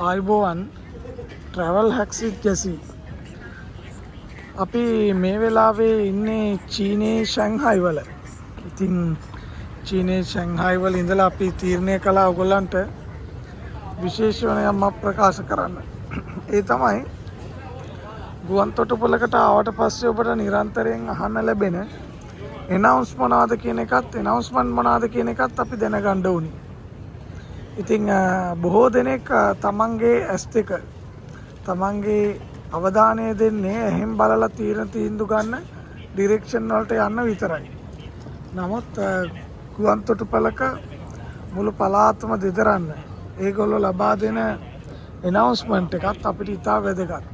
ආයිබෝවන් travel හැක්සිත් ගැසී අපි මේ වෙලාවේ ඉන්නේ චීනයේ ෂැන්හයි වල. ඉතින් චීනයේ ෂැන්හයි වල ඉඳලා අපි තීරණය කළා ඔයගොල්ලන්ට විශේෂ වෙන යමක් ප්‍රකාශ කරන්න. ඒ තමයි ගුවන් තොටුපළකට ආවට පස්සේ ඔබට නිරන්තරයෙන් අහන්න ලැබෙන announcement මොනවාද කියන එකත් අපි දැනගන්න ඕනි. ඉතින් බොහෝ දෙනෙක් තමන්ගේ ඇස් දෙක තමන්ගේ අවධානය දෙන්නේ එහෙන් බලලා තීන්දුව ගන්න ඩිරෙක්ෂන් වලට යන්න විතරයි. නමුත් ගුවන් තොටුපළක මුළු පළාතම දෙදරන්න ඒගොල්ලෝ ලබා දෙන announcement එකත් අපිට ඉතා වැදගත්.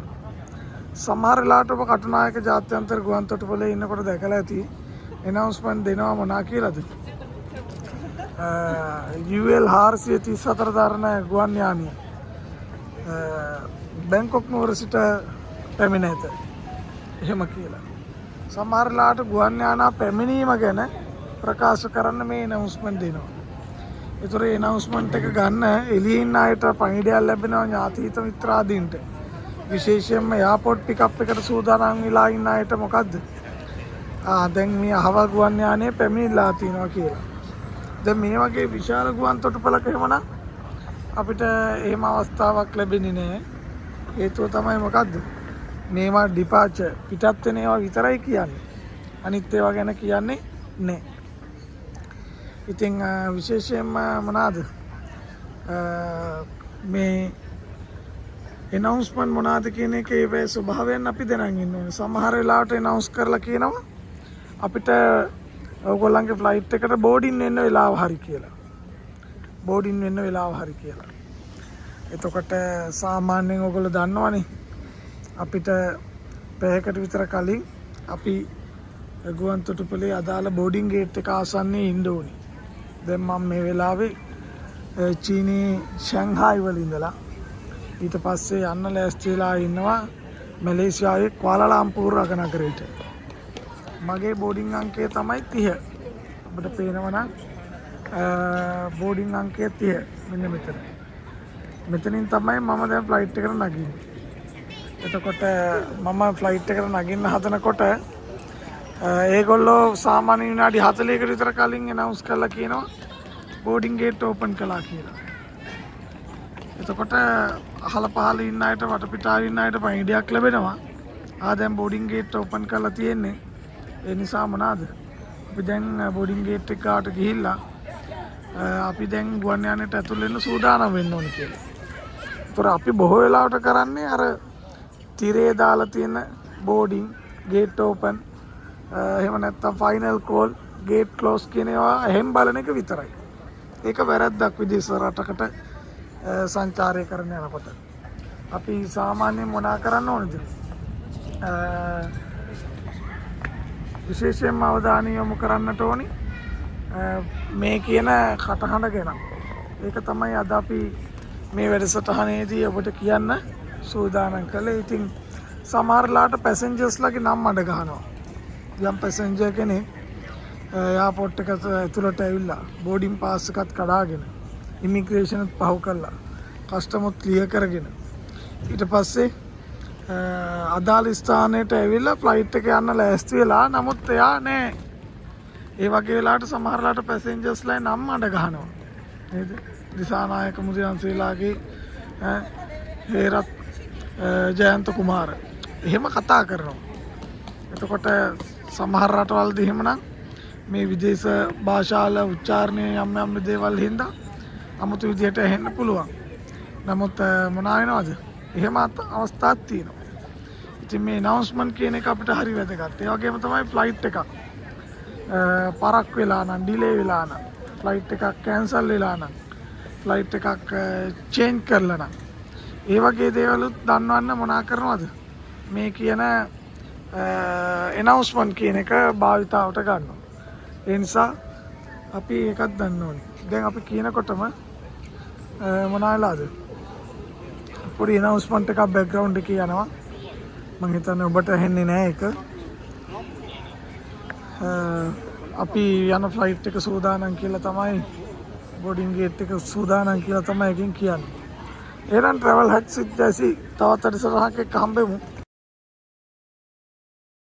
සමහර වෙලාවට ඔබ කටුනායක ජාත්‍යන්තර ගුවන් තොටුපළේ ඉන්නකොට දැකලා ඇති announcement දෙනවා මොනා කියලාද? UL 434 දරන ගුවන් යානය බැංකොක් නුවර සිට පැමිණ ඇත. එහෙම කියලා. සමහර වෙලාවට ගුවන් යානා පැමිණීම ගැන ප්‍රකාශ කරන්න මේ announcement දෙනවා. ඒතර ඒ announcement එක ගන්න එළියේ ඉන්න අයට පණිවිඩයක් ලැබෙනවා ඥාතිහිත මිත්‍රාදීන්ට. විශේෂයෙන්ම එයාපෝට් පිකප් එකට සූදානම් වෙලා ඉන්න අයට මොකද්ද? දැන් මේ අහවල් ගුවන් යානය පැමිණිලා තිනවා කියලා. දැන් මේ වගේ විශාල ගුවන් තොටුපළක එහෙමනම් අපිට එහෙම අවස්ථාවක් ලැබෙන්නේ නැහැ. හේතුව තමයි මොකද්ද? මේවා ඩිපාචර් පිටත් වෙන ඒවා විතරයි කියන්නේ. අනිත් ඒවා ගැන කියන්නේ නැහැ. ඉතින් විශේෂයෙන්ම මොනවාද? මේ announcement මොනවාද කියන එකේ ඒ ස්වභාවයෙන් අපි දැනන් ඉන්න ඕනේ. සමහර වෙලාවට announce කරලා කියනවා අපිට ඔයගොල්ලන්ගේ ෆ්ලයිට් එකට බෝඩින් වෙන්න වෙලාව හරි කියලා. බෝඩින් වෙන්න වෙලාව හරි කියලා. එතකොට සාමාන්‍යයෙන් ඔයගොල්ලෝ දන්නවනේ අපිට පැයකට විතර කලින් අපි ගුවන් තොටුපළේ අදාළ බෝඩින් ගේට් එක ආසන්නයේ ඉන්න ඕනේ. දැන් මම මේ වෙලාවේ චීනයේ ෂැන්හයි වල ඉඳලා ඊට පස්සේ යන්න ලෑස්ති වෙලා ඉන්නවා මැලේසියාවේ කුවාලාලම්පූර් නගරයට. මගේ බෝඩින් අංකය තමයි 30. ඔබට පේනවා නම් බෝඩින් අංකය 30 මෙන්න මෙතන. මෙතනින් තමයි මම දැන් ෆ්ලයිට් එකට නගින්නේ. එතකොට මම ෆ්ලයිට් එකට නගින්න හදනකොට ඒගොල්ලෝ සාමාන්‍ය විනාඩි 40කට විතර කලින් announce කරලා කියනවා බෝඩින් ගේට් ඕපන් කළා කියලා. එතකොට අහල පහල ඉන්න අයට වටපිටාවේ ඉන්න අයට පණිවිඩයක් ලැබෙනවා. දැන් බෝඩින් ගේට් ඕපන් කරලා තියෙන්නේ. ඒ නිසා මොනවාද? අපි දැන් බෝඩින් ගේට් එකට ගිහිල්ලා අපි දැන් ගුවන් යානයට ඇතුල් වෙන්න සූදානම් වෙන්න ඕනේ කියලා. ඒතර අපි බොහෝ වෙලාවට කරන්නේ අර තිරේ දාලා තියෙන බෝඩින් ගේට් ඕපන් එහෙම නැත්නම් ෆයිනල් කෝල් ගේට් ක්ලෝස් කියන ඒවා එහෙම බලන එක විතරයි. ඒක වැරද්දක් විදේශ රටකට සංචාරය කරන්න යනකොට. අපි සාමාන්‍යයෙන් මොනා කරන්න ඕනද? විශේෂයෙන්ම අවධානය යොමු කරන්නට ඕනි මේ කියන කටහඬ ගැන. ඒක තමයි අද අපි මේ වැඩසටහනේදී ඔබට කියන්න සූදානම් කළේ. ඉතින් සමහරලාට පැසෙන්ජර්ස්ලාගේ නම් අඩ ගහනවා. යම් පැසෙන්ජර් කෙනෙක් එයාපෝට් එක ඇතුළට ඇවිල්ලා බෝඩින් පාස් එකත් කඩාගෙන ඉමිග්‍රේෂන් පහු කරලා කස්ටමර් ක්ලියර් කරගෙන ඊට පස්සේ අදාළ ස්ථානයට ඇවිල්ලා ෆ්ලයිට් එක යන්න ලෑස්ති වෙලා නමුත් එයා නෑ. ඒ වගේ වෙලාවට සමහරලාට පැසෙන්ජර්ස්ලා නම් අඩ ගහනවා. නේද? දිසානායක මුදියන්සේලාගේ හේරත් ජයන්ත කුමාර එහෙම කතා කරනවා. එතකොට සමහර රටවල්දී එහෙමනම් මේ විදේශ භාෂාවල උච්චාරණය යම් යම් දේවල් හින්දා අමුතු විදිහට ඇහෙන්න පුළුවන්. නමුත් මොනවා වෙනවද? එහෙම අවස්ථාවක් තියෙනවා. ඉතින් මේ announcement කියන එක අපිට හරි වැදගත්. ඒ වගේම තමයි ෆ්ලයිට් එකක් පරක් වෙලා නම් ඩිලේ වෙලා නම් ෆ්ලයිට් එකක් කැන්සල් වෙලා නම් ෆ්ලයිට් එකක් චේන්ජ් කරලා නම් ඒ වගේ දේවලුත් දන්වන්න මොනා කරනවද? මේ කියන announcement කියන එක භාවිතාවට ගන්නවා. ඒ නිසා අපි ඒකත් දන්න ඕනේ. දැන් අපි කියනකොටම මොනවා වෙලාද? පොඩි announcement එකක් බෑග්ග්‍රවුන්ඩ් එකේ යනවා. මම හිතන්නේ ඔබට ඇහෙන්නේ නැහැ ඒක. අපි යන ෆ්ලයිට් එක සූදානම් කියලා තමයි බෝඩින් ගේට් එක සූදානම් කියලා තමයි එකෙන් කියන්නේ. එහෙනම් ට්‍රැවල් හැක්ස් විත් ජැසි තවත් වැඩසටහනක් එක්ක හම්බෙමු.